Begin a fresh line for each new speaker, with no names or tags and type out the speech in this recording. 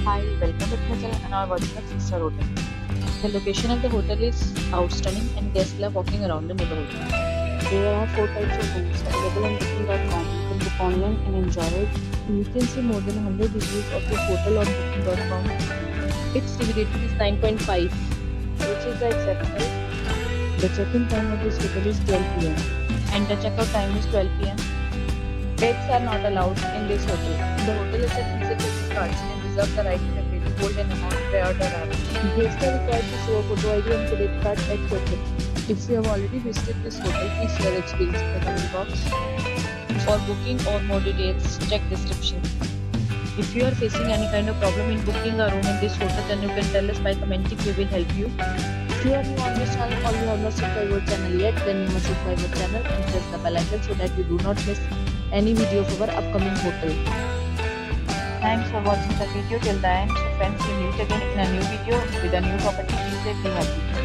Hi, welcome back to my channel and are watching a 6-star hotel. The location of the hotel is outstanding and guests love walking around the neighborhood. There are 4 types of rooms available on booking.com. You can book online and enjoy it. You can see more than 100 reviews of this hotel on booking.com. Its review rating is 9.5, which is acceptable. The check-in time of this hotel is 12 p.m. and the check-out time is 12 p.m. Pets are not allowed in this hotel. The hotel accepts credit cards and reserves the right to temporarily hold an amount prior to arrival. Guests are required to show a photo ID and credit card at check-in. If you have already visited this hotel, please share your experience in the comment box. For booking or more details, check description. If you are facing any kind of problem in booking a room in this hotel, then you can tell us by commenting. We will help you. If you are new on this channel or you have not subscribed our channel yet, then you must subscribe our channel and press the bell icon so that you do not miss any video of our upcoming hotel. Thanks for watching the video till the end. So friends, we meet again in a new video with a new property. Please stay happy.